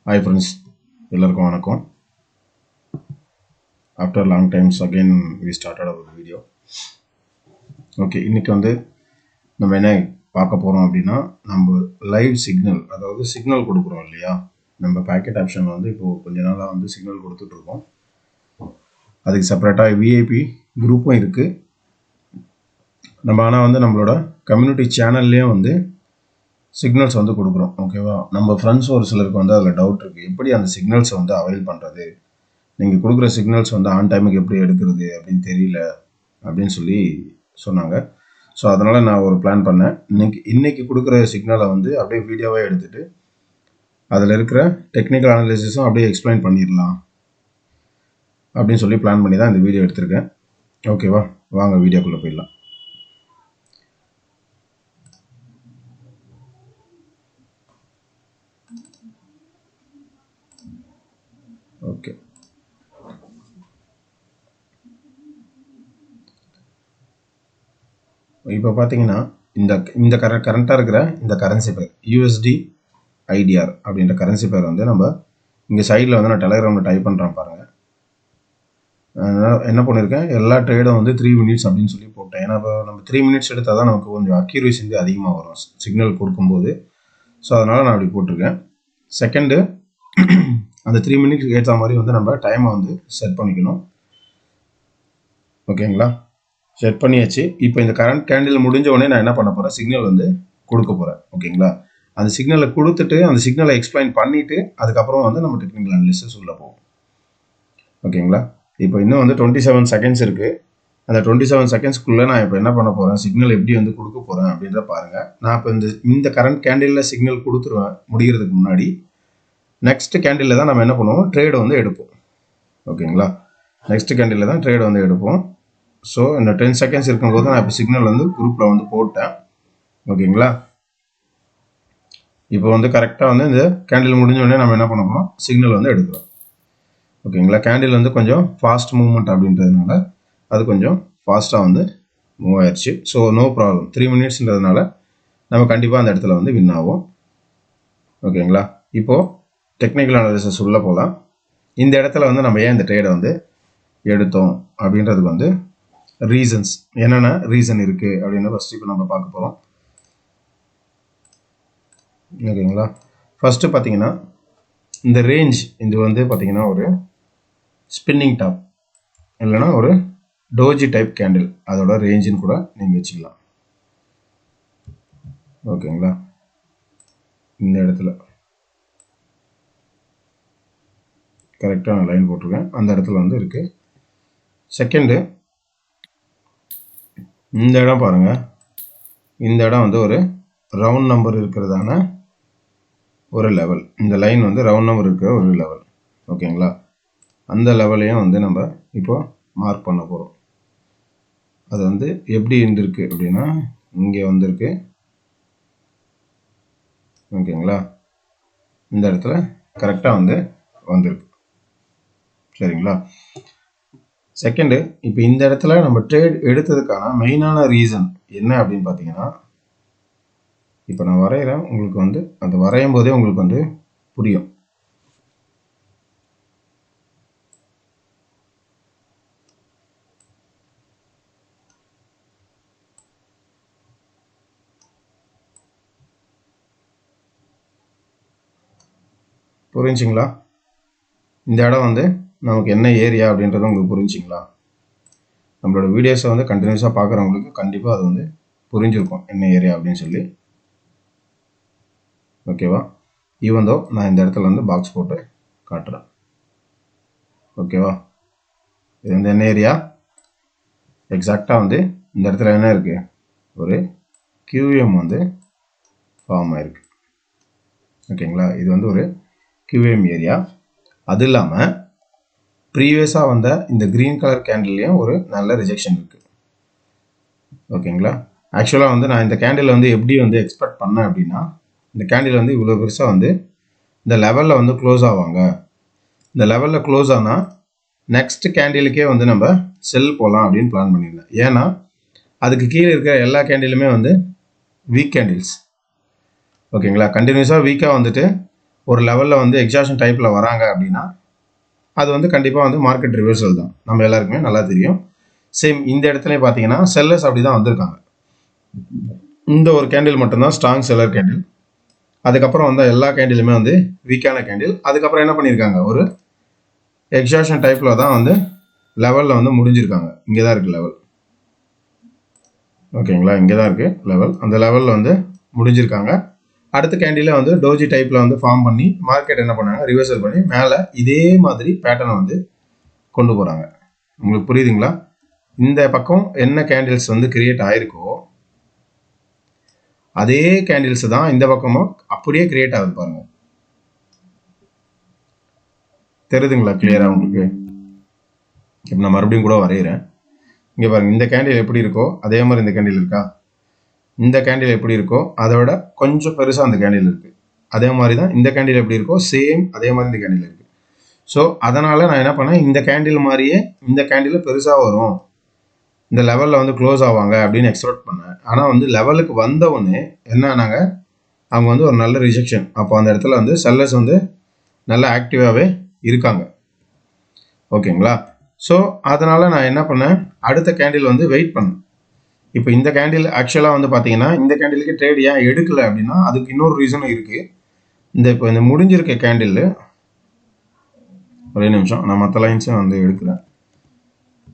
Hi friends, எல்லாருக்கும் வணக்கம். After long times again we started our video. Okay, இன்னைக்கு நம்ம என்ன பார்க்க போறோம் அப்படின்னா நம்ம லைவ் சிக்னல், அதாவது சிக்னல் கொடுக்குறோம் இல்லையா, நம்ம பேக்கெட் ஆப்ஷன் இப்போ கொஞ்ச நாளாக சிக்னல் கொடுத்துட்டு இருக்கோம். அதுக்கு செப்பரேட்டாக விஐபி குரூப்பும் இருக்குது. நம்ம ஆனால் நம்மளோட கம்யூனிட்டி சேனல்லையும் சிக்னல்ஸ் கொடுக்குறோம். ஓகேவா, நம்ம ஃப்ரெண்ட்ஸ் ஒரு சிலருக்கு அதில் டவுட் இருக்குது, எப்படி அந்த சிக்னல்ஸை அவைல் பண்ணுறது, நீங்கள் கொடுக்குற சிக்னல்ஸ் ஆன் டைமுக்கு எப்படி எடுக்கிறது அப்படின்னு தெரியல அப்படின்னு சொல்லி சொன்னாங்க. ஸோ அதனால் நான் ஒரு பிளான் பண்ணேன். இன்னைக்கு கொடுக்குற சிக்னலை அப்படியே வீடியோவாக எடுத்துகிட்டு அதில் இருக்கிற டெக்னிக்கல் அனாலிசிஸும் அப்படியே எக்ஸ்பிளைன் பண்ணிடலாம் அப்படின்னு சொல்லி பிளான் பண்ணி தான் இந்த வீடியோ எடுத்திருக்கேன். ஓகேவா, வாங்க வீடியோக்குள்ளே போயிடலாம். ஓகே, இப்போ பார்த்தீங்கன்னா இந்த கரண்ட்டாக இருக்கிற இந்த கரன்சி பேர் USD IDR அப்படின்ற கரன்சி பேர் நம்ம இங்கே சைடில் நான் டெலகிராமில் டைப் பண்ணுறேன் பாருங்கள். என்ன பண்ணியிருக்கேன், எல்லா ட்ரேடும் 3 மினிட்ஸ் அப்படின்னு சொல்லி போட்டேன். ஏன்னா இப்போ நம்ம 3 மினிட்ஸ் எடுத்தால் தான் நமக்கு கொஞ்சம் அக்யூரேசி அதிகமாக வரும் சிக்னல் கொடுக்கும்போது. ஸோ அதனால் நான் அப்படி போட்டிருக்கேன். செகண்டு, அந்த 3 மினிட்ஸ்க்கு ஏற்ற மாதிரி நம்ம டைமை செட் பண்ணிக்கணும். ஓகேங்களா, செட் பண்ணியாச்சு. இப்போ இந்த கரண்ட் கேண்டில் முடிஞ்ச உடனே நான் என்ன பண்ண போகிறேன், சிக்னல் கொடுக்க போகிறேன். ஓகேங்களா, அந்த சிக்னலை கொடுத்துட்டு அந்த சிக்னலை எக்ஸ்பிளைன் பண்ணிவிட்டு அதுக்கப்புறம் நம்ம டெக்னிக்கல் அனாலிசிஸ் உள்ள போவோம். ஓகேங்களா, இப்போ இன்னும் 27 செகண்ட்ஸ் இருக்குது. அந்த 27 செகண்ட்ஸ்க்குள்ளே நான் இப்போ என்ன பண்ண போகிறேன், சிக்னல் எப்படி கொடுக்க போகிறேன் அப்படின்றத பாருங்கள். நான் இப்போ இந்த கரண்ட் கேண்டிலில் சிக்னல் கொடுத்துருவேன். முடிகிறதுக்கு முன்னாடி நெக்ஸ்ட் கேண்டிலில் தான் நம்ம என்ன பண்ணுவோம், ட்ரேடு எடுப்போம். ஓகேங்களா, நெக்ஸ்ட் கேண்டிலில் தான் ட்ரேடு எடுப்போம். ஸோ இந்த 10 செகண்ட்ஸ் இருக்கும்போது நான் இப்போ சிக்னல் குரூப்பில் போட்டேன். ஓகேங்களா, இப்போ கரெக்டாக இந்த கேண்டில் முடிஞ்ச உடனே நம்ம என்ன பண்ண போகிறோம், சிக்னல் எடுக்கிறோம். ஓகேங்களா, கேண்டில் கொஞ்சம் ஃபாஸ்ட் மூவ்மெண்ட் அப்படின்றதுனால அது கொஞ்சம் ஃபாஸ்ட்டாக மூவ் ஆயிடுச்சு. ஸோ நோ ப்ராப்ளம், 3 மினிட்ஸ்ன்றதுனால நம்ம கண்டிப்பாக அந்த இடத்துல வின் ஆகும். ஓகேங்களா, இப்போது டெக்னிக்கல் அனாலிசிஸ் உள்ளே போகலாம். இந்த இடத்துல நம்ம ஏன் இந்த ட்ரேடை எடுத்தோம் அப்படின்றதுக்கு ரீசன்ஸ், என்னென்ன ரீசன் இருக்குது அப்படின்னு ஃபஸ்ட்டு இப்போ நம்ம பார்க்க போகிறோம். ஓகேங்களா, ஃபஸ்ட்டு பார்த்தீங்கன்னா இந்த ரேஞ்ச் இது பார்த்தீங்கன்னா ஒரு ஸ்பின்னிங் டாப் இல்லைன்னா ஒரு டோஜி டைப் கேண்டில், அதோட ரேஞ்சுன்னு கூட நீங்கள் வச்சுக்கலாம். ஓகேங்களா, இந்த இடத்துல கரெக்டாக நான் லைன் போட்டிருக்கேன், அந்த இடத்துல இருக்குது. செகண்டு, இந்த இடம் பாருங்கள், இந்த இடம் ஒரு ரவுண்ட் நம்பர் இருக்கிறதான ஒரு லெவல். இந்த லைன் ரவுண்ட் நம்பர் இருக்கிற ஒரு லெவல். ஓகேங்களா, அந்த லெவலையும் நம்ம இப்போ மார்க் பண்ண போகிறோம். அது எப்படி இருந்திருக்கு அப்படின்னா இங்கே வந்திருக்கு. ஓகேங்களா, இந்த இடத்துல கரெக்டாக வந்திருக்கு. சரிங்களா, செகண்டு, இப்போ இந்த இடத்துல நம்ம ட்ரேட் எடுத்ததுக்கான மெயினான ரீசன் என்ன அப்படின்னு பார்த்தீங்கன்னா, இப்போ நான் வரைகிறேன், உங்களுக்கு அந்த வரையும் போதே உங்களுக்கு புரியும். புரிஞ்சுங்களா, இந்த இடம் நமக்கு என்ன ஏரியா அப்படின்றது உங்களுக்கு புரிஞ்சுங்களா? நம்மளோட வீடியோஸை கண்டினியூஸாக பார்க்குறவங்களுக்கு கண்டிப்பாக அது புரிஞ்சிருக்கும் என்ன ஏரியா அப்படின்னு சொல்லி. ஓகேவா, ஈவன் தோ நான் இந்த இடத்துல பாக்ஸ் போட்டு காட்டுறேன். ஓகேவா, இது என்ன ஏரியா, எக்ஸாக்டாக இந்த இடத்துல என்ன இருக்குது, ஒரு QM ஃபார்ம் ஆயிருக்கு. ஓகேங்களா, இது ஒரு QM ஏரியா. அது இல்லாமல் ப்ரீவியஸாக வந்த இந்த க்ரீன் கலர் கேண்டில்லையும் ஒரு நல்ல ரிஜெக்ஷன் இருக்குது. ஓகேங்களா, ஆக்சுவலாக நான் இந்த கேண்டில் எப்படி எக்ஸ்பெக்ட் பண்ணேன் அப்படின்னா, இந்த கேண்டில் இவ்வளோ பெருசாக இந்த லெவலில் க்ளோஸ் ஆவாங்க. இந்த லெவலில் க்ளோஸ் ஆனால் நெக்ஸ்ட் கேண்டிலுக்கே நம்ம செல் போகலாம் அப்படின்னு பிளான் பண்ணியிருந்தேன். ஏன்னா அதுக்கு கீழே இருக்கிற எல்லா கேண்டிலுமே வீக் கேண்டில்ஸ். ஓகேங்களா, கண்டினியூஸாக வீக்காக ஒரு லெவலில் வந்து எக்ஸாஷன் டைப்பில் வராங்க அப்படின்னா அது வந்து கண்டிப்பாக வந்து மார்க்கெட் ரிவர்சல் தான், நம்ம எல்லாருக்குமே நல்லா தெரியும். சேம் இந்த இடத்துல பார்த்தீங்கன்னா செல்லர்ஸ் அப்படி தான் வந்திருக்காங்க. இந்த ஒரு கேண்டில் மட்டும்தான் ஸ்ட்ராங் செல்லர் கேண்டில். அதுக்கப்புறம் வந்து எல்லா கேண்டிலுமே வந்து வீக்கான கேண்டில். அதுக்கப்புறம் என்ன பண்ணியிருக்காங்க, ஒரு எக்ஸாஷன் டைப்பில் தான் வந்து லெவலில் வந்து முடிஞ்சிருக்காங்க. இங்கே தான் இருக்குது லெவல், ஓகேங்களா, இங்கே தான் இருக்குது லெவல். அந்த லெவலில் வந்து முடிஞ்சிருக்காங்க. அடுத்த கேண்டில் வந்து டோஜி டைப்பில் வந்து ஃபார்ம் பண்ணி மார்க்கெட் என்ன பண்ணாங்க, ரிவர்சல் பண்ணி மேலே இதே மாதிரி பேட்டர்னை வந்து கொண்டு போகிறாங்க. உங்களுக்கு புரியுதுங்களா? இந்த பக்கம் என்ன கேண்டில்ஸ் வந்து கிரியேட் ஆயிருக்கோ அதே கேண்டில்ஸ் தான் இந்த பக்கமும் அப்படியே கிரியேட் ஆகுது பாருங்க. தெரியுதுங்களா கிளியரா உங்களுக்கு? இப்போ நான் மறுபடியும் கூட வரைகிறேன். இங்கே பாருங்க, இந்த கேண்டில் எப்படி இருக்கோ அதே மாதிரி இந்த கேண்டில் இருக்கா, இந்த கேண்டில் எப்படி இருக்கோ அதை விட கொஞ்சம் பெருசாக அந்த கேண்டில் இருக்குது. அதே மாதிரி தான் இந்த கேண்டில் எப்படி இருக்கோ சேம் அதே மாதிரி இந்த கேண்டில் இருக்குது. ஸோ அதனால் நான் என்ன பண்ணேன், இந்த கேண்டில் மாதிரியே இந்த கேண்டில் பெருசாக வரும், இந்த லெவலில் வந்து க்ளோஸ் ஆவாங்க அப்படின்னு எக்ஸ்பெக்ட் பண்ணேன். ஆனால் வந்து லெவலுக்கு வந்தவுடனே என்ன ஆனாங்க, அவங்க வந்து ஒரு நல்ல ரிஜெக்ஷன். அப்போ அந்த இடத்துல வந்து செல்லர்ஸ் வந்து நல்லா ஆக்டிவாகவே இருக்காங்க, ஓகேங்களா? ஸோ அதனால் நான் என்ன பண்ணேன், அடுத்த கேண்டில் வந்து வெயிட் பண்ணேன். இப்போ இந்த கேண்டில் ஆக்சுவலாக வந்து பார்த்தீங்கன்னா இந்த கேண்டிலுக்கு ட்ரேட் ஏன் எடுக்கலை அப்படின்னா அதுக்கு இன்னொரு ரீசனும் இருக்குது. இப்போ இந்த முடிஞ்சிருக்க கேண்டில், ஒரே நிமிஷம் நான் மற்ற லைன்ஸும் வந்து எடுக்கிறேன்,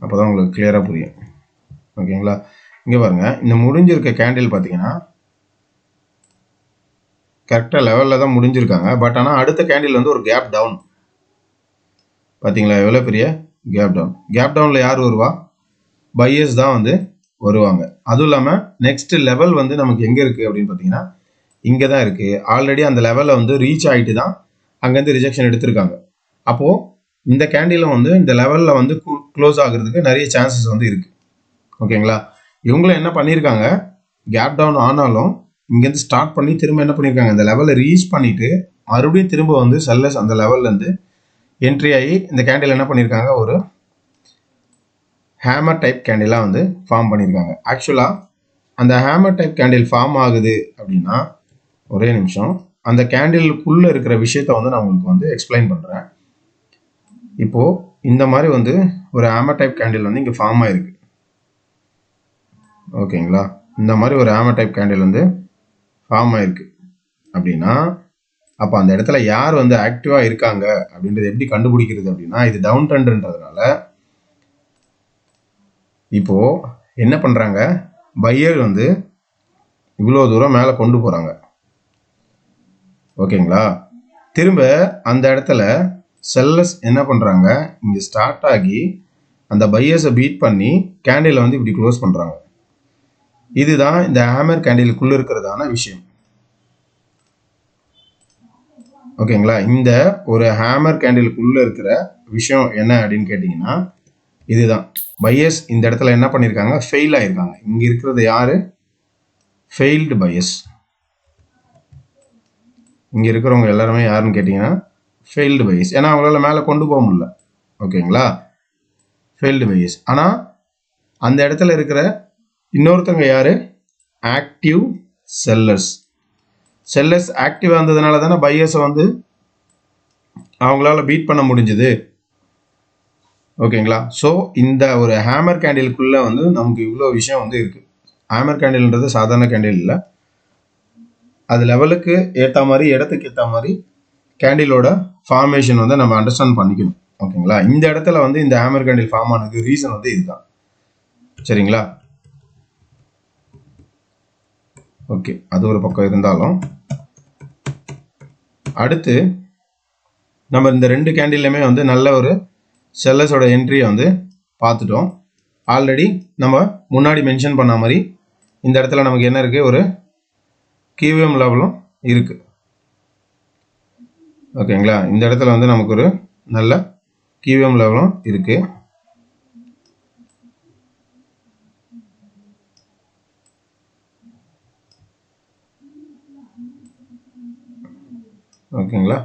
அப்போ தான் உங்களுக்கு கிளியராக புரியும், ஓகேங்களா? இங்கே பாருங்கள், இந்த முடிஞ்சிருக்க கேண்டில் பார்த்தீங்கன்னா கரெக்டாக லெவலில் தான் முடிஞ்சிருக்காங்க. பட் ஆனால் அடுத்த கேண்டில் வந்து ஒரு கேப் டவுன், பார்த்தீங்களா எவ்வளோ பெரிய கேப் டவுன். கேப் டவுனில் யார் வருவா, பையர்ஸ் தான் வந்து வருவாங்க. அதுவும் இல்லாமல் நெக்ஸ்ட் லெவல் வந்து நமக்கு எங்கே இருக்குது அப்படின்னு பார்த்தீங்கன்னா இங்கே தான் இருக்குது. ஆல்ரெடி அந்த லெவலில் வந்து ரீச் ஆகிட்டு தான் அங்கேருந்து ரிஜெக்ஷன் எடுத்திருக்காங்க. அப்போது இந்த கேண்டிலும் வந்து இந்த லெவலில் வந்து க்ளோஸ் ஆகுறதுக்கு நிறைய சான்சஸ் வந்து இருக்குது, ஓகேங்களா? இவங்களும் என்ன பண்ணியிருக்காங்க, கேப் டவுன் ஆனாலும் இங்கேருந்து ஸ்டார்ட் பண்ணி திரும்ப என்ன பண்ணியிருக்காங்க, இந்த லெவலில் ரீச் பண்ணிவிட்டு மறுபடியும் திரும்ப வந்து செல்லர்ஸ் அந்த லெவல்லேருந்து என்ட்ரி ஆகி இந்த கேண்டில் என்ன பண்ணியிருக்காங்க, ஒரு ஹேமர் டைப் கேண்டிலாக வந்து ஃபார்ம் பண்ணியிருக்காங்க. ஆக்சுவலாக அந்த ஹேமர் டைப் கேண்டில் ஃபார்ம் ஆகுது அப்படின்னா, ஒரே நிமிஷம், அந்த கேண்டிலுக்குள்ளே இருக்கிற விஷயத்தை வந்து நான் உங்களுக்கு வந்து எக்ஸ்பிளைன் பண்ணுறேன். இப்போது இந்த மாதிரி வந்து ஒரு ஹேமர் டைப் கேண்டில் வந்து இங்கே ஃபார்ம் ஆகிருக்கு, ஓகேங்களா? இந்த மாதிரி ஒரு ஹேமர் டைப் கேண்டில் வந்து ஃபார்ம் ஆகிருக்கு அப்படின்னா அப்போ அந்த இடத்துல யார் வந்து ஆக்டிவாக இருக்காங்க அப்படின்றது எப்படி கண்டுபிடிக்கிறது அப்படின்னா, இது டவுன் ட்ரெண்ட்ன்றதுனால இப்போது என்ன பண்ணுறாங்க, பையர் வந்து இவ்வளோ தூரம் மேலே கொண்டு போகிறாங்க, ஓகேங்களா? திரும்ப அந்த இடத்துல செல்லர்ஸ் என்ன பண்ணுறாங்க, இங்கே ஸ்டார்ட் ஆகி அந்த பையர்ஸை பீட் பண்ணி கேண்டிலை வந்து இப்படி க்ளோஸ் பண்ணுறாங்க. இதுதான் இந்த ஹேமர் கேண்டிலுக்குள்ளே இருக்கிறதான விஷயம், ஓகேங்களா? இந்த ஒரு ஹேமர் கேண்டிலுக்குள்ளே இருக்கிற விஷயம் என்ன அப்படின்னு கேட்டிங்கன்னா இதுதான். பையர்ஸ் இந்த இடத்துல என்ன பண்ணியிருக்காங்க, ஃபெயில் ஆகிருக்காங்க. இங்கே இருக்கிறது யார், ஃபெயில்டு பையர்ஸ். இங்கே இருக்கிறவங்க எல்லாருமே யாருன்னு கேட்டிங்கன்னா ஃபெயில்டு பையர்ஸ். ஏன்னா அவங்களால மேலே கொண்டு போக முடியல, ஓகேங்களா? Failed buyers. ஆனால் அந்த இடத்துல இருக்கிற இன்னொருத்தவங்க யார், ஆக்டிவ் செல்லர்ஸ். செல்லர்ஸ் ஆக்டிவாக இருந்ததுனால தானே பையர்ஸை வந்து அவங்களால பீட் பண்ண முடிஞ்சுது, ஓகேங்களா? ஸோ இந்த ஒரு ஹேமர் கேண்டிலுக்குள்ளே வந்து நமக்கு இவ்வளோ விஷயம் வந்து இருக்குது. ஹேமர் கேண்டில்ன்றது சாதாரண கேண்டில் இல்லை, அது லெவலுக்கு ஏற்ற மாதிரி இடத்துக்கு ஏற்ற மாதிரி கேண்டிலோட ஃபார்மேஷன் வந்து நம்ம அண்டர்ஸ்டாண்ட் பண்ணிக்கணும், ஓகேங்களா? இந்த இடத்துல வந்து இந்த ஹேமர் கேண்டில் ஃபார்ம் ஆனதுக்கு ரீசன் வந்து இதுதான், சரிங்களா? ஓகே, அது ஒரு பக்கம் இருந்தாலும் அடுத்து நம்ம இந்த ரெண்டு கேண்டில்லையுமே வந்து நல்ல ஒரு செல்லர்ஸோட என்ட்ரியை வந்து பார்த்துட்டோம். ஆல்ரெடி நம்ம முன்னாடி மென்ஷன் பண்ண மாதிரி இந்த இடத்துல நமக்கு என்ன இருக்குது, ஒரு கியூஎம் லெவலும் இருக்குது, ஓகேங்களா? இந்த இடத்துல வந்து நமக்கு ஒரு நல்ல கியூஎம் லெவலும் இருக்குது. ஓகேங்களா?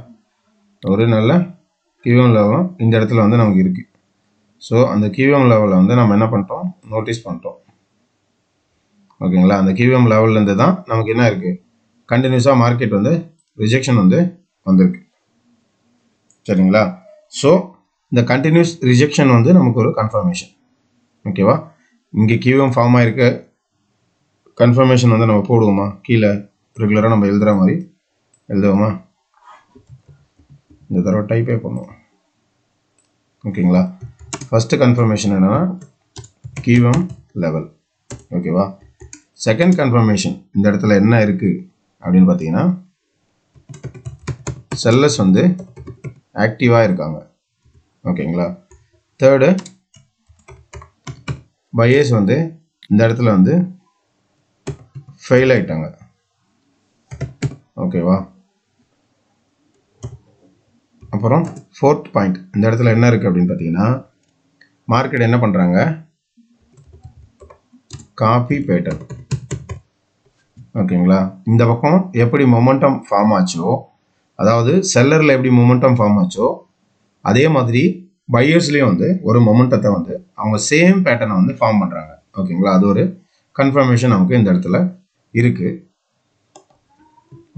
ஒரு நல்ல கியூஎம் லெவலும் இந்த இடத்துல வந்து நமக்கு இருக்குது. ஸோ அந்த கியூஎம் லெவலில் வந்து நம்ம என்ன பண்ணிட்டோம், நோட்டீஸ் பண்ணிட்டோம், ஓகேங்களா? அந்த கியூஎம் லெவல்லேருந்து தான் நமக்கு என்ன இருக்குது, கண்டினியூஸாக மார்க்கெட் வந்து ரிஜெக்ஷன் வந்து வந்திருக்கு. சரிங்களா? ஸோ இந்த கண்டினியூஸ் ரிஜெக்ஷன் வந்து நமக்கு ஒரு கன்ஃபர்மேஷன். ஓகேவா? இங்கே கியூஎம் ஃபார்ம் ஆயிருக்க கன்ஃபர்மேஷன் வந்து நம்ம போடுவோமா? கீழே ரெகுலராக நம்ம எழுதுகிற மாதிரி எழுதுவோமா? இந்த தடவை டைப்பே பண்ணுவோம். ஓகேங்களா? ஃபஸ்ட்டு கன்ஃபர்மேஷன் என்னென்னா கியூஎம் லெவல். ஓகேவா? செகண்ட் கன்ஃபர்மேஷன் இந்த இடத்துல என்ன இருக்குது அப்படின்னு பார்த்தீங்கன்னா செல்லர்ஸ் வந்து ஆக்டிவாக இருக்காங்க. ஓகேங்களா? தேர்டு பையர்ஸ் வந்து இந்த இடத்துல வந்து ஃபெயில் ஆயிட்டாங்க. ஓகேவா? அப்புறம் ஃபோர்த் பாயிண்ட் இந்த இடத்துல என்ன இருக்குது அப்படின்னு பார்த்தீங்கன்னா மார்க்கெட் என்ன பண்ணுறாங்க? Copy pattern. ஓகேங்களா? இந்த பக்கம் எப்படி மொமெண்டம் ஃபார்ம் ஆச்சோ, அதாவது செல்லரில் எப்படி மொமெண்டம் ஃபார்ம் ஆச்சோ அதே மாதிரி பையர்ஸ்லேயும் வந்து ஒரு மொமெண்டத்தை வந்து அவங்க சேம் பேட்டர்னை வந்து ஃபார்ம் பண்ணுறாங்க. ஓகேங்களா? அது ஒரு கன்ஃபர்மேஷன் நமக்கு இந்த இடத்துல இருக்குது.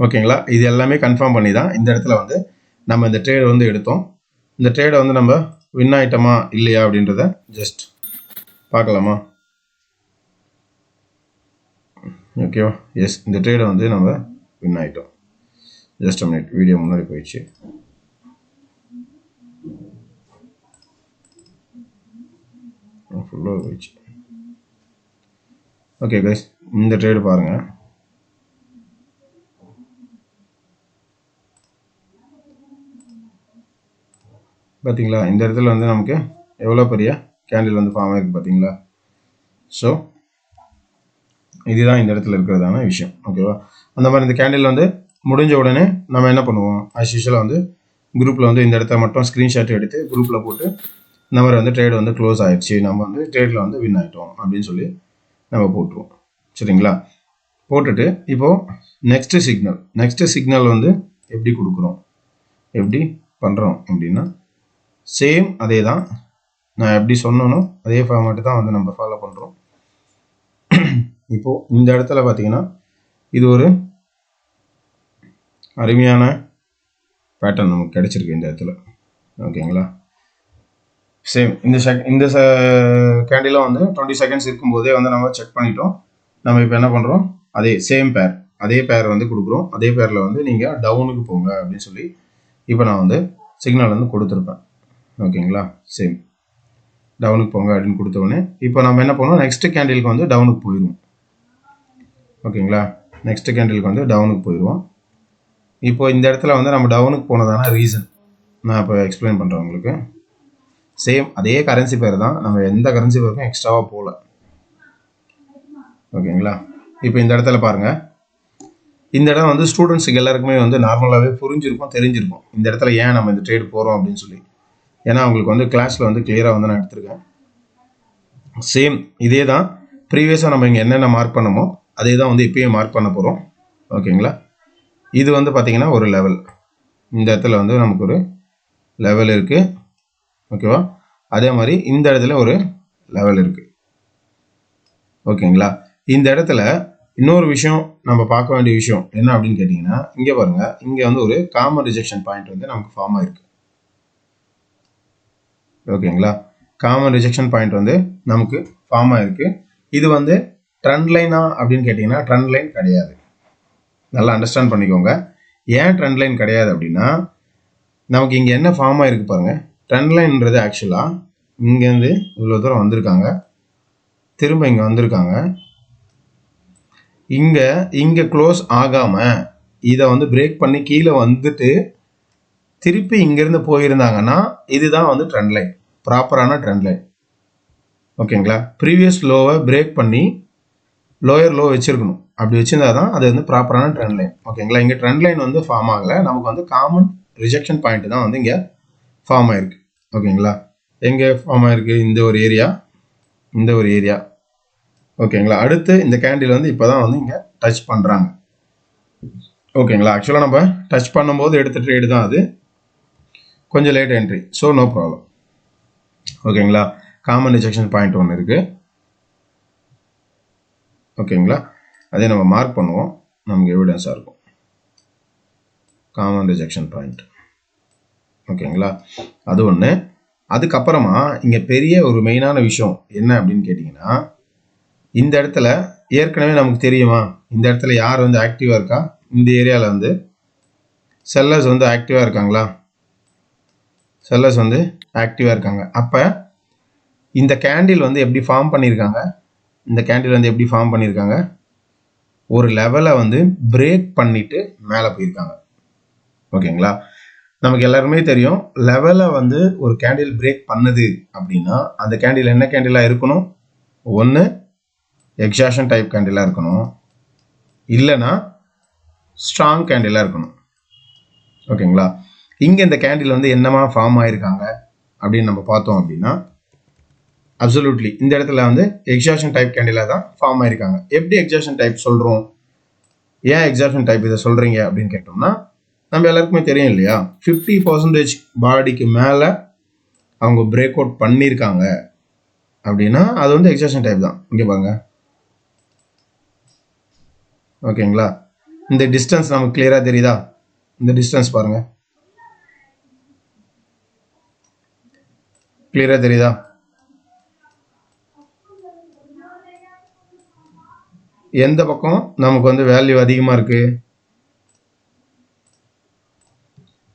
ஓகேங்களா? இது எல்லாமே கன்ஃபார்ம் பண்ணி தான் இந்த இடத்துல வந்து நம்ம இந்த ட்ரேடை வந்து எடுத்தோம். இந்த ட்ரேடை வந்து நம்ம வின் ஆகிட்டோமா இல்லையா அப்படின்றத ஜஸ்ட் பார்க்கலாமா? ஓகேவா? எஸ், இந்த ட்ரேடை வந்து நம்ம வின் ஆகிட்டோம். ஜஸ்ட் அ மினிட், வீடியோ முன்னாடி போயிடுச்சு. ஃபுல்லாக போயிடுச்சு. ஓகே கைஸ், இந்த ட்ரேடு பாருங்கள். பார்த்தீங்களா? இந்த இடத்துல வந்து நமக்கு எவ்வளோ பெரிய கேண்டில் வந்து ஃபார்ம் ஆகிருக்கு பார்த்தீங்களா? ஸோ இதுதான் இந்த இடத்துல இருக்கிறதான விஷயம். ஓகேவா? அந்த மாதிரி இந்த கேண்டில் வந்து முடிஞ்ச உடனே நம்ம என்ன பண்ணுவோம்? ஆஸ் யூஷுவலாக வந்து குரூப்பில் வந்து இந்த இடத்த மட்டும் ஸ்க்ரீன்ஷாட் எடுத்து குரூப்பில் போட்டு இந்த மாதிரி வந்து ட்ரேட் வந்து க்ளோஸ் ஆகிடுச்சு, நம்ம வந்து ட்ரேடில் வந்து வின் ஆகிட்டோம் அப்படின்னு சொல்லி நம்ம போட்டுருவோம். சரிங்களா? போட்டுட்டு இப்போது நெக்ஸ்ட்டு சிக்னல் வந்து எப்படி கொடுக்குறோம், எப்படி பண்ணுறோம் அப்படின்னா சேம் அதே தான். நான் எப்படி சொன்னனோ அதே ஃபார்மேட்டு தான் வந்து நம்ம ஃபாலோ பண்ணுறோம். இப்போது இந்த இடத்துல பார்த்தீங்கன்னா இது ஒரு அருமையான பேட்டர்ன் நமக்கு கிடைச்சிருக்கு இந்த இடத்துல. ஓகேங்களா? சேம் இந்த கேண்டிலும் வந்து 20 செகண்ட்ஸ் இருக்கும்போதே வந்து நம்ம செக் பண்ணிட்டோம். நம்ம இப்போ என்ன பண்ணுறோம்? அதே சேம் பேர், அதே பேர் வந்து கொடுக்குறோம். அதே பேரில் வந்து நீங்கள் டவுனுக்கு போங்க அப்படின்னு சொல்லி இப்போ நான் வந்து சிக்னல் வந்து கொடுத்துருப்பேன். ஓகேங்களா? சேம் டவுனுக்கு போங்க அப்படின்னு கொடுத்தோடனே இப்போ நம்ம என்ன பண்ணுவோம்? நெக்ஸ்ட்டு கேண்டிலுக்கு வந்து டவுனுக்கு போயிடுவோம். ஓகேங்களா? நெக்ஸ்ட்டு கேண்டிலுக்கு வந்து டவுனுக்கு போயிடுவோம். இப்போ இந்த இடத்துல வந்து நம்ம டவுனுக்கு போனதான ரீசன் நான் இப்போ எக்ஸ்பிளைன் பண்ணுறேன் உங்களுக்கு. சேம் அதே கரன்சி பேர் தான், நம்ம எந்த கரன்சி பேருக்கும் எக்ஸ்ட்ராவாக போகல. ஓகேங்களா? இப்போ இந்த இடத்துல பாருங்கள், இந்த இடம் வந்து ஸ்டூடெண்ட்ஸுக்கு எல்லாருக்குமே வந்து நார்மலாகவே புரிஞ்சிருக்கும், தெரிஞ்சிருக்கும் இந்த இடத்துல ஏன் நம்ம இந்த ட்ரேட் போகிறோம் அப்படின்னு சொல்லி. ஏன்னா அவங்களுக்கு வந்து கிளாஸில் வந்து கிளியராக வந்து நான் எடுத்திருக்கேன். சேம் இதே தான் ப்ரீவியஸாக நம்ம இங்கே என்னென்ன மார்க் பண்ணமோ அதே தான் வந்து இப்போயும் மார்க் பண்ண போகிறோம். ஓகேங்களா? இது வந்து பார்த்திங்கன்னா ஒரு லெவல், இந்த இடத்துல வந்து நமக்கு ஒரு லெவல் இருக்குது. ஓகேவா? அதே மாதிரி இந்த இடத்துல ஒரு லெவல் இருக்குது. ஓகேங்களா? இந்த இடத்துல இன்னொரு விஷயம் நம்ம பார்க்க வேண்டிய விஷயம் என்ன அப்படின்னு கேட்டிங்கன்னா, இங்கே பாருங்கள், இங்கே வந்து ஒரு காமன் ரிஜெக்ஷன் பாயிண்ட் வந்து நமக்கு ஃபார்ம் ஆகிருக்கு. ஓகேங்களா? காமன் ரிஜெக்ஷன் பாயிண்ட் வந்து நமக்கு ஃபார்ம் ஆகிருக்கு. இது வந்து ட்ரெண்ட் லைனா அப்படின்னு கேட்டிங்கன்னா ட்ரெண்ட் லைன் கிடையாது. நல்லா அண்டர்ஸ்டாண்ட் பண்ணிக்கோங்க. ஏன் ட்ரெண்ட் லைன் கிடையாது அப்படின்னா, நமக்கு இங்கே என்ன ஃபார்ம் ஆகிருக்கு பாருங்கள். ட்ரெண்ட் லைன்ன்றது ஆக்சுவலாக இங்கேருந்து இவ்வளோ தூரம் வந்திருக்காங்க, திரும்ப இங்கே வந்திருக்காங்க, இங்கே க்ளோஸ் ஆகாமல் இதை வந்து பிரேக் பண்ணி கீழே வந்துட்டு திருப்பி இங்கேருந்து போயிருந்தாங்கன்னா இதுதான் வந்து ட்ரெண்ட் லைன், ப்ராப்பரான ட்ரெண்ட் லைன். ஓகேங்களா? ப்ரீவியஸ் லோவை பிரேக் பண்ணி லோயர் லோ வச்சுருக்கணும். அப்படி வச்சுருந்தா தான் அது வந்து ப்ராப்பரான ட்ரெண்ட் லைன். ஓகேங்களா? இங்கே ட்ரெண்ட் லைன் வந்து ஃபார்ம் ஆகலை, நமக்கு வந்து காமன் ரிஜெக்ஷன் பாயிண்ட் தான் வந்து இங்கே ஃபார்ம் ஆகிருக்கு. ஓகேங்களா? எங்கே ஃபார்ம் ஆகிருக்கு? இந்த ஒரு ஏரியா, இந்த ஒரு ஏரியா. ஓகேங்களா? அடுத்து இந்த கேண்டில் வந்து இப்போ தான் வந்து இங்கே டச் பண்ணுறாங்க. ஓகேங்களா? ஆக்சுவலாக நம்ம டச் பண்ணும்போது எடுத்த ட்ரேடு தான் அது, கொஞ்சம் late entry, so no problem. ஓகேங்களா? காமன் ரிஜெக்ஷன் பாயிண்ட் ஒன்று இருக்குது. ஓகேங்களா? அதே நம்ம மார்க் பண்ணுவோம், நமக்கு எவிடன்ஸாக இருக்கும் காமன் ரிஜெக்ஷன் பாயிண்ட். ஓகேங்களா? அது ஒன்று. அதுக்கப்புறமா இங்கே பெரிய ஒரு மெயினான விஷயம் என்ன அப்படின்னு கேட்டிங்கன்னா, இந்த இடத்துல ஏற்கனவே நமக்கு தெரியுமா, இந்த இடத்துல யார் வந்து ஆக்டிவாக இருக்கா, இந்த ஏரியாவில் வந்து செல்லர்ஸ் வந்து ஆக்டிவாக இருக்காங்களா, செல்லர்ஸ் வந்து ஆக்டிவாக இருக்காங்க. அப்போ இந்த கேண்டில் வந்து எப்படி ஃபார்ம் பண்ணியிருக்காங்க, இந்த கேண்டில் வந்து எப்படி ஃபார்ம் பண்ணியிருக்காங்க, ஒரு லெவலை வந்து பிரேக் பண்ணிட்டு மேலே போயிருக்காங்க. ஓகேங்களா? நமக்கு எல்லாருமே தெரியும், லெவலை வந்து ஒரு கேண்டில் பிரேக் பண்ணுது அப்படின்னா அந்த கேண்டில் என்ன கேண்டிலாக இருக்கணும், ஒன்று எக்ஸாஷன் டைப் கேண்டிலாக இருக்கணும், இல்லைன்னா ஸ்ட்ராங் கேண்டிலாக இருக்கணும். ஓகேங்களா? இங்கே இந்த கேண்டில் வந்து என்னமா ஃபார்ம் ஆயிருக்காங்க அப்படின்னு நம்ம பார்த்தோம் அப்படின்னா, அப்சல்யூட்லி இந்த இடத்துல வந்து எக்ஸாஷன் டைப் கேண்டிலாக தான் ஃபார்ம் ஆயிருக்காங்க. எப்படி எக்ஸாஷன் டைப் சொல்கிறோம், ஏன் எக்ஸாஷன் டைப் இதை சொல்கிறீங்க அப்படின்னு கேட்டோம்னா, நம்ம எல்லாருக்குமே தெரியும் இல்லையா, 50% பாடிக்கு மேலே அவங்க பிரேக் அவுட் பண்ணியிருக்காங்க அப்படின்னா அது வந்து எக்ஸாஷன் டைப் தான். இங்கே பாருங்க. ஓகேங்களா? இந்த டிஸ்டன்ஸ் நமக்கு கிளியராக தெரியுதா, இந்த டிஸ்டன்ஸ் பாருங்க, கிளியராக தெரியுதா? எந்த பக்கம் நமக்கு வந்து வேல்யூ அதிகமாக இருக்குது,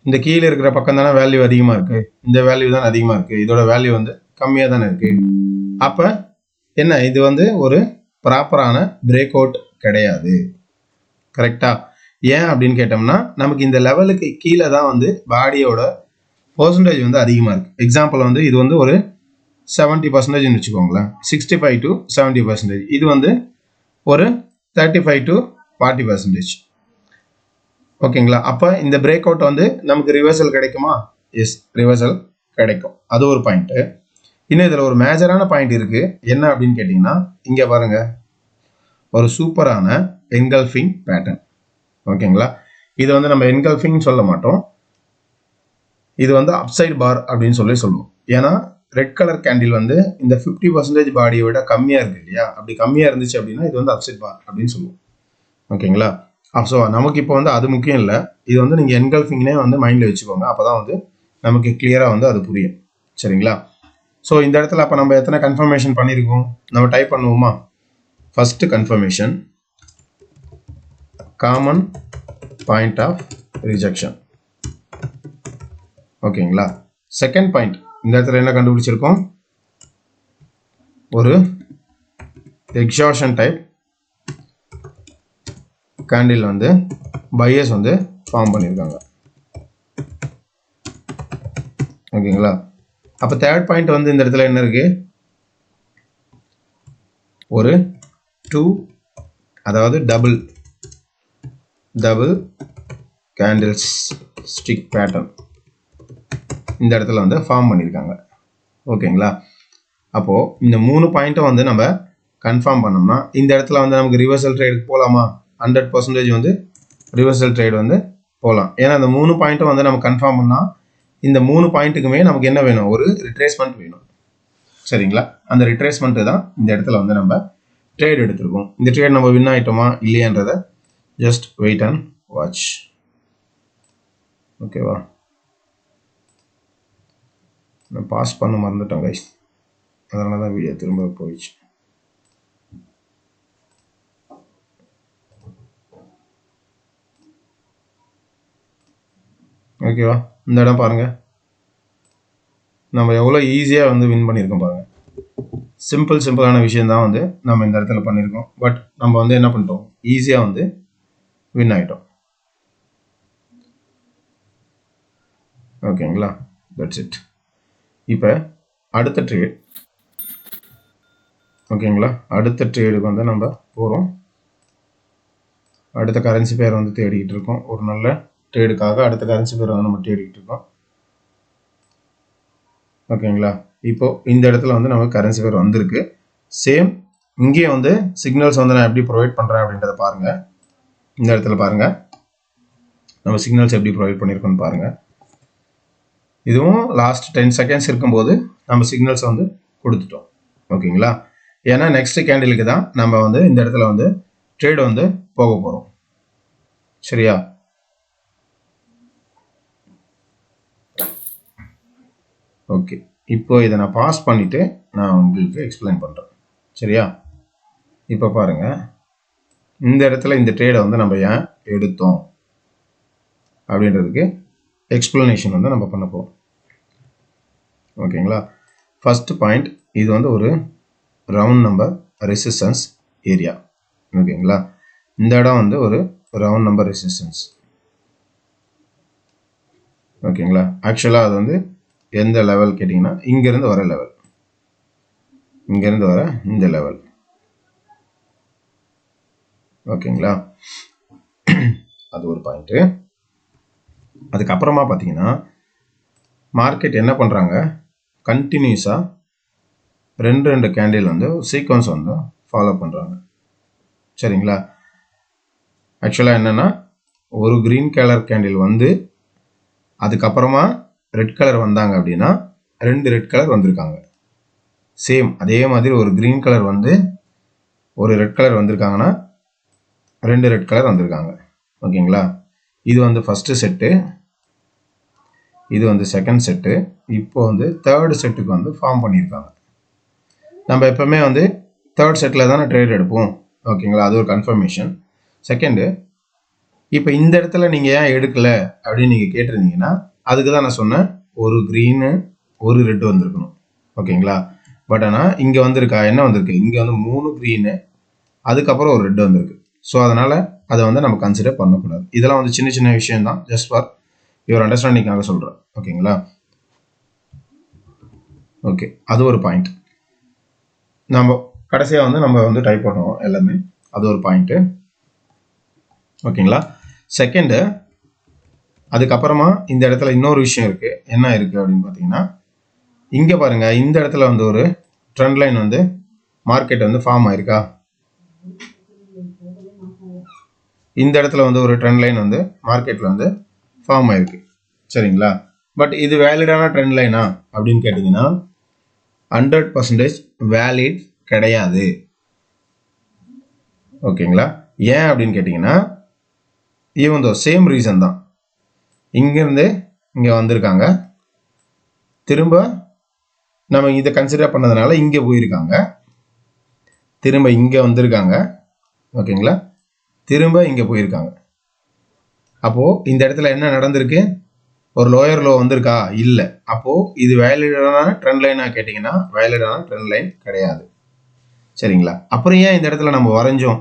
இந்த கீழே இருக்கிற பக்கம் தானே வேல்யூ அதிகமாக இருக்குது, இந்த வேல்யூ தான் அதிகமாக இருக்குது, இதோட வேல்யூ வந்து கம்மியாக தானே இருக்குது. அப்போ என்ன, இது வந்து ஒரு ப்ராப்பரான பிரேக் அவுட் கிடையாது. கரெக்டாக? ஏன் அப்படின்னு கேட்டோம்னா, நமக்கு இந்த லெவலுக்கு கீழே தான் வந்து பாடியோட பர்சன்டேஜ் வந்து அதிகமாக இருக்குது. எக்ஸாம்பிள் வந்து இது வந்து ஒரு 70% வச்சுக்கோங்களேன், 65 to 70%. இது வந்து ஒரு 35 to 40%. ஓகேங்களா? அப்போ இந்த பிரேக் அவுட் வந்து நமக்கு ரிவர்சல் கிடைக்குமா? எஸ், ரிவர்சல் கிடைக்கும். அது ஒரு பாயிண்ட்டு. இன்னும் இதில் ஒரு மேஜரான பாயிண்ட் இருக்குது. என்ன அப்படின்னு கேட்டிங்கன்னா, இங்கே பாருங்க, ஒரு சூப்பரான என்கல்ஃபிங் பேட்டர்ன். ஓகேங்களா? இது வந்து நம்ம என்கல்ஃபிங் சொல்ல மாட்டோம், இது வந்து அப்சைட் பார் அப்படின்னு சொல்லுவோம். ஏன்னா ரெட் கலர் கேண்டில் வந்து இந்த 50% பாடியை விட கம்மியாக இருக்குது இல்லையா, அப்படி கம்மியாக இருந்துச்சு அப்படின்னா இது வந்து அப்சைட் பார் அப்படின்னு சொல்லுவோம். ஓகேங்களா? ஸோ நமக்கு இப்போ வந்து அது முக்கியம் இல்லை, இது வந்து நீங்கள் என்கல்ஃபிங்னே வந்து மைண்டில் வச்சுக்கோங்க, அப்போ தான் வந்து நமக்கு கிளியராக வந்து அது புரியும். சரிங்களா? ஸோ இந்த இடத்துல அப்போ நம்ம எத்தனை கன்ஃபர்மேஷன் பண்ணியிருக்கோம், நம்ம டைப் பண்ணுவோமா? First confirmation, common point of rejection. ஓகேங்களா? செகண்ட் பாயிண்ட், இந்த இடத்துல என்ன கண்டுபிடிச்சிருக்கோம், ஒரு எக்ஸாஷன் டைப் கேண்டில் வந்து பையர்ஸ் வந்து ஃபார்ம் பண்ணியிருக்காங்க. ஓகேங்களா? அப்போ தேர்ட் பாயிண்ட் வந்து இந்த இடத்துல என்ன இருக்கு, ஒரு 2, அதாவது டபுள் கேண்டில்ஸ் ஸ்டிக் பேட்டர்ன் இந்த இடத்துல வந்து ஃபார்ம் பண்ணியிருக்காங்க. ஓகேங்களா? அப்போது இந்த 3 பாயிண்ட்டும் வந்து நம்ம கன்ஃபார்ம் பண்ணோம்னா இந்த இடத்துல வந்து நமக்கு ரிவர்சல் ட்ரேடுக்கு போகலாமா? 100% வந்து ரிவர்சல் ட்ரேட் வந்து போகலாம். ஏன்னா இந்த 3 பாயிண்ட்டும் வந்து நம்ம கன்ஃபார்ம் பண்ணால் இந்த 3 பாயிண்ட்டுக்குமே நமக்கு என்ன வேணும், ஒரு ரிட்ரேஸ்மெண்ட் வேணும். சரிங்களா? அந்த ரிட்ரேஸ்மெண்ட்டு தான் இந்த இடத்துல வந்து நம்ம ட்ரேட் எடுத்துருக்கோம். இந்த ட்ரேட் நம்ம வின் ஆகிட்டோமா இல்லையான்றதை ஜஸ்ட் வெயிட் அண்ட் வாட்ச். ஓகேவா? நான் பாஸ் பண்ண மறந்துட்டேன் கைஸ், அதனால தான் வீடியோ திரும்ப போயிடுச்சு. ஓகேவா? இந்த இடம் பாருங்கள், நம்ம எவ்வளோ ஈஸியாக வந்து வின் பண்ணியிருக்கோம் பாருங்கள். சிம்பிளான விஷயம் தான் வந்து நம்ம இந்த இடத்துல பண்ணியிருக்கோம். பட் நம்ம வந்து என்ன பண்ணிட்டோம், ஈஸியாக வந்து வின் ஆகிட்டோம். ஓகேங்களா? That's it. இப்போ அடுத்த ட்ரேட். ஓகேங்களா? அடுத்த ட்ரேடுக்கு வந்து நம்ம போகிறோம். அடுத்த கரன்சி பேர் வந்து தேடிக்கிட்டு இருக்கோம். ஒரு நல்ல ட்ரேடுக்காக அடுத்த கரன்சி பேர் வந்து நம்ம தேடிக்கிட்டு இருக்கோம். ஓகேங்களா? இப்போது இந்த இடத்துல வந்து நமக்கு கரன்சி பேர் வந்திருக்கு. சேம் இங்கேயும் வந்து சிக்னல்ஸ் வந்து நான் எப்படி ப்ரொவைட் பண்ணுறேன் அப்படின்றத பாருங்கள். இந்த இடத்துல பாருங்கள், நம்ம சிக்னல்ஸ் எப்படி ப்ரொவைட் பண்ணியிருக்கோன்னு பாருங்கள். இதுவும் லாஸ்ட் 10 செகண்ட்ஸ் இருக்கும்போது நம்ம சிக்னல்ஸ் வந்து கொடுத்துட்டோம். ஓகேங்களா? ஏன்னா நெக்ஸ்ட் கேண்டிலுக்கு தான் நம்ம வந்து இந்த இடத்துல வந்து ட்ரேட் வந்து போக போகிறோம். சரியா? ஓகே, இப்போ இதை நான் பாஸ் பண்ணிவிட்டு நான் உங்களுக்கு எக்ஸ்பிளைன் பண்ணுறேன். சரியா? இப்போ பாருங்கள், இந்த இடத்துல இந்த ட்ரேடை வந்து நம்ம ஏன் எடுத்தோம் அப்படின்றதுக்கு எக்ஸ்பிளனேஷன் வந்து நம்ம பண்ண போகிறோம். ஓகேங்களா? ஃபர்ஸ்ட் பாயிண்ட், இது வந்து ஒரு ரவுண்ட் நம்பர் ரெசிஸ்டன்ஸ் ஏரியா. ஓகேங்களா? இந்த இடம் வந்து ஒரு ரவுண்ட் நம்பர் ரெசிஸ்டன்ஸ். ஓகேங்களா? ஆக்சுவலாக அது வந்து எந்த லெவல் கேட்டிங்கன்னா, இங்கேருந்து வர லெவல், இங்கேருந்து வர இந்த லெவல். ஓகேங்களா? அது ஒரு பாயிண்ட்டு. அதுக்கப்புறமா பார்த்தீங்கன்னா, மார்க்கெட் என்ன பண்ணுறாங்க, கண்டினியூஸாக ரெண்டு கேண்டில் வந்து சீக்வன்ஸ் வந்து ஃபாலோ பண்ணுறாங்க. சரிங்களா? ஆக்சுவலாக என்னென்னா, ஒரு க்ரீன் கலர் கேண்டில் வந்து அதுக்கப்புறமா ரெட் கலர் வந்தாங்க அப்படின்னா 2 ரெட் கலர் வந்திருக்காங்க. சேம் அதே மாதிரி ஒரு க்ரீன் கலர் வந்து ஒரு ரெட் கலர் வந்திருக்காங்கன்னா 2 ரெட் கலர் வந்திருக்காங்க. ஓகேங்களா? இது வந்து ஃபஸ்ட்டு செட்டு, இது வந்து செகண்ட் செட்டு. இப்போ வந்து தேர்டு செட்டுக்கு வந்து ஃபார்ம் பண்ணியிருக்காங்க. நம்ம எப்பவுமே வந்து தேர்ட் செட்டில் தானே ட்ரேட் எடுப்போம். ஓகேங்களா? அது ஒரு கன்ஃபர்மேஷன். செகண்டு, இப்போ இந்த இடத்துல நீங்கள் ஏன் எடுக்கலை அப்படின்னு நீங்கள் கேட்டிருந்தீங்கன்னா, அதுக்கு தான் நான் சொன்னேன், ஒரு க்ரீனு ஒரு ரெட்டு வந்திருக்கணும். ஓகேங்களா? பட் ஆனால் இங்கே வந்திருக்கா, என்ன வந்திருக்கு, இங்கே வந்து 3 க்ரீனு அதுக்கப்புறம் ஒரு ரெட்டு வந்திருக்கு. ஸோ அதனால் அதை வந்து நம்ம கன்சிடர் பண்ணக்கூடாது. இதெல்லாம் வந்து சின்ன சின்ன விஷயம் தான், ஜஸ்ட் ஃபார் யுவர் அண்டர்ஸ்டாண்டிங்காக சொல்கிறேன். ஓகேங்களா? ஓகே, அது ஒரு பாயிண்ட். நம்ம கடைசியாக வந்து நம்ம வந்து டைப் பண்ணுவோம் எல்லாமே, அது ஒரு பாயிண்ட்டு. ஓகேங்களா? செகண்டு, அதுக்கப்புறமா இந்த இடத்துல இன்னொரு விஷயம் இருக்குது. என்ன இருக்குது அப்படின்னு பார்த்தீங்கன்னா, இங்கே பாருங்கள், இந்த இடத்துல வந்து ஒரு ட்ரெண்ட் லைன் வந்து மார்க்கெட் வந்து ஃபார்ம் ஆயிருக்கா. இந்த இடத்துல வந்து ஒரு ட்ரெண்ட் லைன் வந்து மார்க்கெட்டில் வந்து ஃபார்ம் ஆயிருக்கு. சரிங்களா? பட் இது வேலிடான ட்ரெண்ட் லைனா அப்படின்னு கேட்டிங்கன்னா 100% வேலிட் கிடையாது. ஓகேங்களா? ஏன் அப்படின்னு கேட்டிங்கன்னா, ஈவன் தோ சேம் ரீசன் தான். இங்கேருந்து இங்கே வந்திருக்காங்க, திரும்ப நம்ம இதை கன்சிடர் பண்ணதுனால இங்கே போயிருக்காங்க, திரும்ப இங்கே வந்திருக்காங்க. ஓகேங்களா? திரும்ப இங்கே போயிருக்காங்க. அப்போது இந்த இடத்துல என்ன நடந்திருக்கு, ஒரு லோயர் லோ வந்திருக்கா, இல்லை. அப்போது இது வேலிடான ட்ரெண்ட் லைனாக கேட்டிங்கன்னா வேலிடான ட்ரெண்ட் லைன் கிடையாது. சரிங்களா? அப்புறம் ஏன் இந்த இடத்துல நம்ம வரைஞ்சோம்,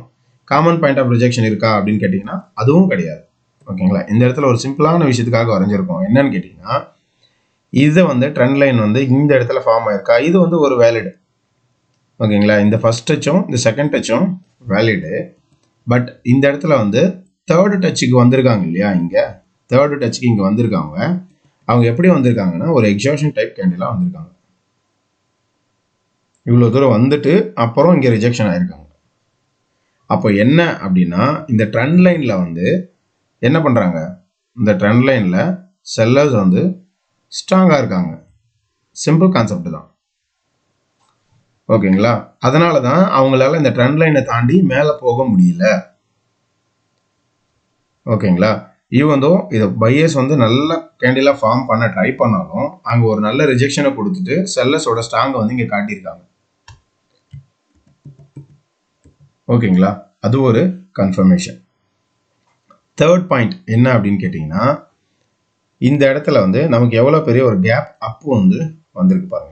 காமன் பாயிண்ட் ஆஃப் ரிஜெக்ஷன் இருக்கா அப்படின்னு கேட்டிங்கன்னா அதுவும் கிடையாது. ஓகேங்களா? இந்த இடத்துல ஒரு சிம்பிளான விஷயத்துக்காக வரைஞ்சிருக்கோம். என்னன்னு கேட்டிங்கன்னா, இதை வந்து ட்ரெண்ட் லைன் வந்து இந்த இடத்துல ஃபார்ம் ஆயிருக்கா, இது வந்து ஒரு வேலிடு. ஓகேங்களா? இந்த ஃபர்ஸ்ட் டச்சும் இந்த செகண்ட் டச்சும் வேலிடு. பட் இந்த இடத்துல வந்து தேர்டு டச்சுக்கு வந்திருக்காங்க இல்லையா, இங்கே தேர்டு டச்சுக்கு இங்கே வந்திருக்காங்க. அவங்க எப்படி வந்திருக்காங்கன்னா, ஒரு எக்ஸாஷன் டைப் கேண்டிலாக வந்திருக்காங்க. இவ்வளோ தூரம் வந்துட்டு அப்புறம் இங்கே ரிஜெக்ஷன் ஆயிருக்காங்க. அப்போ என்ன அப்படின்னா, இந்த ட்ரெண்ட் லைனில் வந்து என்ன பண்ணுறாங்க, இந்த ட்ரெண்ட் லைனில் செல்லர்ஸ் வந்து ஸ்ட்ராங்காக இருக்காங்க. சிம்பிள் கான்செப்ட் தான். ஓகேங்களா? அதனால தான் அவங்களால இந்த ட்ரெண்ட் லைனை தாண்டி மேலே போக முடியல. ஓகேங்களா? ஈவன் தோ இதை பையர்ஸ் வந்து நல்ல கேண்டிலாக ஃபார்ம் பண்ண ட்ரை பண்ணாலும் அங்கே ஒரு நல்ல ரிஜெக்ஷனை கொடுத்துட்டு செல்லர்ஸோட ஸ்ட்ராங்கை வந்து இங்கே காட்டியிருக்காங்க. ஓகேங்களா? அது ஒரு கன்ஃபர்மேஷன். தேர்ட் பாயிண்ட் என்ன அப்படின்னு கேட்டிங்கன்னா, இந்த இடத்துல வந்து நமக்கு எவ்வளோ பெரிய ஒரு கேப் அப்பு வந்து வந்திருக்கு பாருங்க.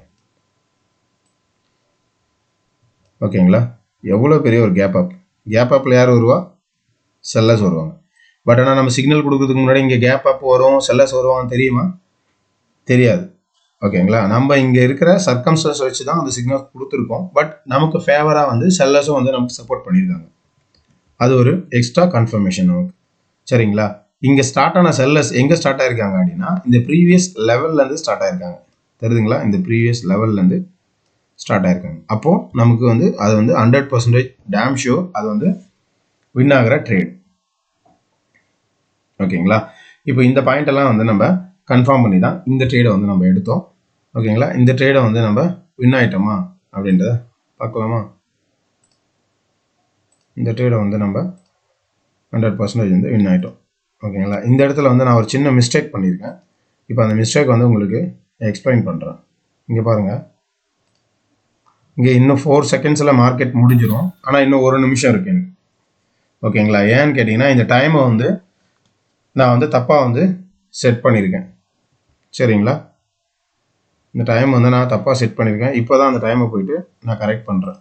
ஓகேங்களா? எவ்வளோ பெரிய ஒரு கேப் அப். கேப் அப்பில் யார் வருவா, செல்லர்ஸ் வருவாங்க. பட் ஆனால் நம்ம சிக்னல் கொடுக்கறதுக்கு முன்னாடி இங்கே கேப் அப் வரும், செல்லர்ஸ் வருவாங்க தெரியுமா, தெரியாது. ஓகேங்களா? நம்ம இங்கே இருக்கிற சர்க்கம்ஸ்டன்ஸ் வச்சு தான் அந்த சிக்னல் கொடுத்துருக்கோம். பட் நமக்கு ஃபேவராக வந்து செல்லர்ஸும் வந்து நமக்கு சப்போர்ட் பண்ணியிருக்காங்க. அது ஒரு எக்ஸ்ட்ரா கன்ஃபர்மேஷன் நமக்கு. சரிங்களா? இங்கே ஸ்டார்ட் ஆன செல்லர்ஸ் எங்கே ஸ்டார்ட் ஆயிருக்காங்க அப்படின்னா, இந்த ப்ரீவியஸ் லெவல்லேருந்து ஸ்டார்ட் ஆயிருக்காங்க. தெரியுதுங்களா? இந்த ப்ரீவியஸ் லெவல்லேருந்து ஸ்டார்ட் ஆயிருக்காங்க. அப்போது நமக்கு வந்து அது வந்து 100% டேம் ஷூர் அது வந்து வின் ஆகிற ட்ரேட். ஓகேங்களா? இப்போ இந்த பாயிண்ட் எல்லாம் வந்து நம்ம கன்ஃபார்ம் பண்ணி தான் இந்த ட்ரேடை வந்து நம்ம எடுத்தோம். ஓகேங்களா? இந்த ட்ரேடை வந்து நம்ம வின் ஆகிட்டோமா அப்படின்றத பார்க்கலாமா? இந்த ட்ரேடை வந்து நம்ம 100% வந்து வின் ஆகிட்டோம். ஓகேங்களா? இந்த இடத்துல வந்து நான் ஒரு சின்ன மிஸ்டேக் பண்ணியிருக்கேன். இப்போ அந்த மிஸ்டேக் வந்து உங்களுக்கு எக்ஸ்பிளைன் பண்ணுறேன். இங்கே பாருங்கள், இங்கே இன்னும் 4 செகண்ட்ஸில் மார்க்கெட் முடிஞ்சிடும். ஆனால் இன்னும் 1 நிமிஷம் இருக்குது எனக்கு. ஓகேங்களா? ஏன்னு கேட்டிங்கன்னா இந்த டைமை வந்து நான் வந்து தப்பாக வந்து செட் பண்ணியிருக்கேன். சரிங்களா? இந்த டைம் வந்து நான் தப்பாக செட் பண்ணியிருக்கேன். இப்போ தான் அந்த டைமை போயிட்டு நான் கரெக்ட் பண்ணுறேன்.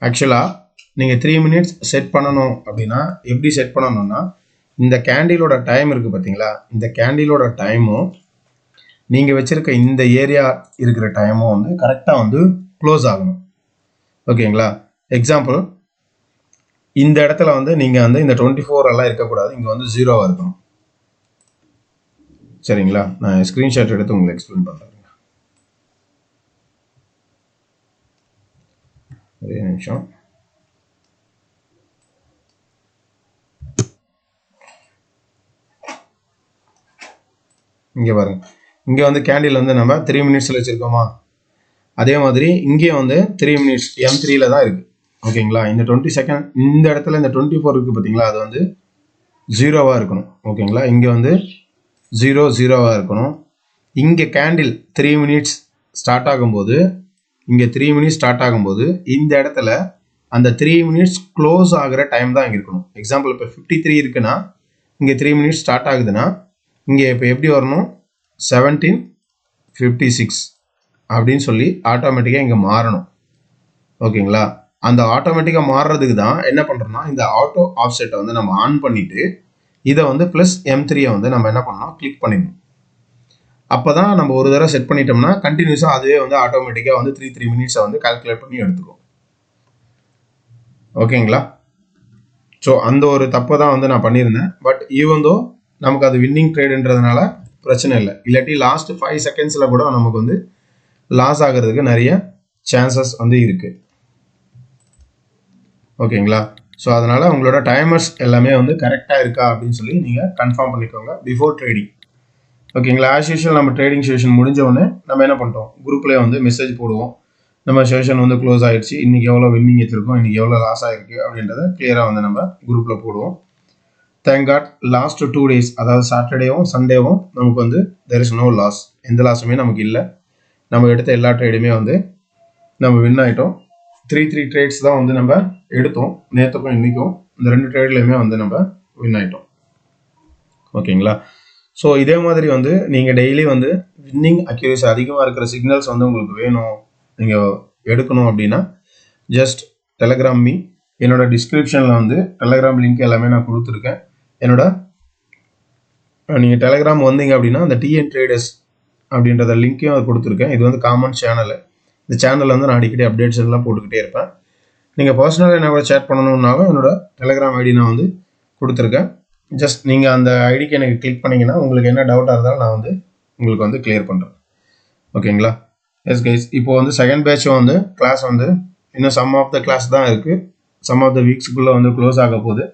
ஆக்சுவலாக நீங்கள் 3 மினிட்ஸ் செட் பண்ணணும் அப்படின்னா எப்படி செட் பண்ணணும்னா, இந்த கேண்டிலோட டைம் இருக்குது பார்த்தீங்களா, இந்த கேண்டிலோட டைமும் நீங்கள் வச்சுருக்க இந்த ஏரியா இருக்கிற டைமும் வந்து கரெக்டாக வந்து க்ளோஸ் ஆகணும். ஓகேங்களா? எக்ஸாம்பிள், இந்த இடத்துல வந்து நீங்கள் வந்து இந்த 24 எல்லாம் இருக்கக்கூடாது, இங்கே வந்து 0வாக இருக்கணும். சரிங்களா? நான் ஸ்க்ரீன்ஷாட் எடுத்து உங்களுக்கு எக்ஸ்பிளைன் பண்ணுறேன். ஒரே நிமிஷம். இங்கே பாருங்க, இங்கே வந்து கேண்டில் வந்து நம்ம 3 மினிட்ஸில் வச்சுருக்கோமா, அதே மாதிரி இங்கேயும் வந்து 3 மினிட்ஸ் M3ல தான் இருக்குது. ஓகேங்களா? இந்த 20 செகண்ட் இந்த இடத்துல இந்த 24 இருக்குது பார்த்தீங்களா, அது வந்து 0வாக இருக்கணும். ஓகேங்களா? இங்கே வந்து 0வாக இருக்கணும். இங்கே கேண்டில் 3 மினிட்ஸ் ஸ்டார்ட் ஆகும்போது, இங்கே 3 மினிட்ஸ் ஸ்டார்ட் ஆகும்போது இந்த இடத்துல அந்த 3 மினிட்ஸ் க்ளோஸ் ஆகிற டைம் தான் இங்கே இருக்கணும். எக்ஸாம்பிள் இப்போ 53 இருக்குன்னா இங்கே 3 மினிட்ஸ் ஸ்டார்ட் ஆகுதுன்னா இங்கே இப்போ எப்படி வரணும், 17:56 அப்படின்னு சொல்லி ஆட்டோமேட்டிக்காக இங்கே மாறணும். ஓகேங்களா? அந்த ஆட்டோமேட்டிக்காக மாறுறதுக்கு தான் என்ன பண்ணுறோம்னா, இந்த ஆட்டோ ஆஃப்செட்டை வந்து நம்ம ஆன் பண்ணிவிட்டு இதை வந்து ப்ளஸ் M3 வந்து நம்ம என்ன பண்ணோம், கிளிக் பண்ணிடணும். அப்போ தான் நம்ம ஒரு தடவை செட் பண்ணிட்டோம்னா கண்டினியூஸாக அதுவே வந்து ஆட்டோமேட்டிக்காக வந்து 3 மினிட்ஸை வந்து கால்குலேட் பண்ணி எடுத்துக்கும். ஓகேங்களா? ஸோ அந்த ஒரு தப்பை தான் வந்து நான் பண்ணியிருந்தேன். பட் ஈவன் நமக்கு அது வின்னிங் ட்ரேடுன்றதுனால பிரச்சனை இல்லை. இல்லாட்டி லாஸ்ட் 5 செகண்ட்ஸில் கூட நமக்கு வந்து லாஸ் ஆகிறதுக்கு நிறைய சான்சஸ் வந்து இருக்குது. ஓகேங்களா? ஸோ அதனால் உங்களோட டைமர்ஸ் எல்லாமே வந்து கரெக்டாக இருக்கா அப்படின்னு சொல்லி நீங்கள் கன்ஃபார்ம் பண்ணிக்கோங்க பிஃபோர் ட்ரேடிங். ஓகேங்களா? ஆஸ் யூஷுவல் நம்ம ட்ரேடிங் செஷன் முடிஞ்ச உடனே நம்ம என்ன பண்ணிட்டோம், குரூப்லேயே வந்து மெசேஜ் போடுவோம், நம்ம செஷன் வந்து க்ளோஸ் ஆகிடுச்சு, இன்றைக்கி எவ்வளோ வின்னிங் எடுத்திருக்கோம், இன்றைக்கி எவ்வளோ லாஸ் ஆகிருக்கு அப்படின்றத கிளியராக வந்து நம்ம குரூப்பில் போடுவோம். தேங்க் காட் லாஸ்ட் 2 days, அதாவது சாட்டர்டேவும் சண்டேவும் நமக்கு வந்து தெர் இஸ் நோ லாஸ், எந்த லாஸுமே நமக்கு இல்லை. நம்ம எடுத்த எல்லா ட்ரேடுமே வந்து நம்ம வின் ஆகிட்டோம். 3 ட்ரேட்ஸ் தான் வந்து நம்ம எடுத்தோம், நேற்றுக்கும் இன்றைக்கும் இந்த 2 ட்ரேட்லையுமே வந்து நம்ம வின் ஆகிட்டோம். ஓகேங்களா? ஸோ இதே மாதிரி வந்து நீங்கள் டெய்லி வந்து வின்னிங் அக்யூரேசி அதிகமாக இருக்கிற சிக்னல்ஸ் வந்து உங்களுக்கு வேணும், நீங்கள் எடுக்கணும் அப்படின்னா ஜஸ்ட் டெலகிராம் மீ, என்னோட டிஸ்கிரிப்ஷனில் வந்து டெலகிராம் லிங்க் எல்லாமே நான் கொடுத்துருக்கேன். என்னோட நீங்கள் டெலகிராம் வந்தீங்க அப்படின்னா அந்த TN Traders அப்படின்றத லிங்க்கையும் அது கொடுத்துருக்கேன். இது வந்து காமன் சேனல். இந்த சேனலில் வந்து நான் அடிக்கடி அப்டேட்ஸ் எல்லாம் போட்டுக்கிட்டே இருப்பேன். நீங்கள் பர்சனலாக என்ன கூட சேட் பண்ணணுன்னாலும் என்னோட டெலகிராம் ஐடி நான் வந்து கொடுத்துருக்கேன். ஜஸ்ட் நீங்கள் அந்த ஐடிக்கு எனக்கு கிளிக் பண்ணிங்கன்னா உங்களுக்கு என்ன டவுட்டாக இருந்தாலும் நான் வந்து உங்களுக்கு வந்து கிளியர் பண்ணுறேன். ஓகேங்களா? எஸ் கைஸ், இப்போ வந்து செகண்ட் பேட்சும் வந்து கிளாஸ் வந்து இன்னும் சம் ஆஃப் த கிளாஸ் தான் இருக்குது, சம் ஆஃப் த வீக்ஸுக்குள்ளே வந்து க்ளோஸ் ஆக போகுது.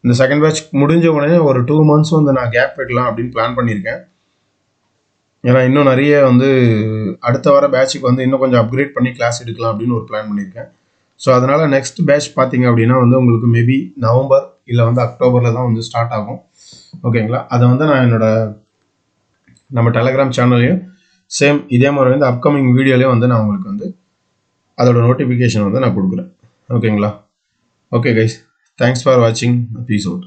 இந்த செகண்ட் பேட்ச் முடிஞ்ச உடனே ஒரு 2 months வந்து நான் கேப் விடலாம் அப்படின்னு பிளான் பண்ணியிருக்கேன். ஏன்னா இன்னும் நிறைய வந்து அடுத்த வர பேட்சுக்கு வந்து இன்னும் கொஞ்சம் அப்கிரேட் பண்ணி கிளாஸ் எடுக்கலாம் அப்படின்னு ஒரு பிளான் பண்ணியிருக்கேன். ஸோ அதனால் நெக்ஸ்ட் பேட்ச் பார்த்தீங்க அப்படின்னா வந்து உங்களுக்கு மேபி நவம்பர் இல்லை வந்து அக்டோபரில் தான் வந்து ஸ்டார்ட் ஆகும். ஓகேங்களா? அதை வந்து நான் என்னோட நம்ம டெலகிராம் சேனல்லையும் சேம் இதே மாதிரி வந்து அப்கமிங் வீடியோலேயும் வந்து நான் உங்களுக்கு வந்து அதோட நோட்டிஃபிகேஷன் வந்து நான் கொடுக்குறேன். ஓகேங்களா? ஓகே கைஸ், தேங்க்ஸ் ஃபார் வாட்சிங். Peace out.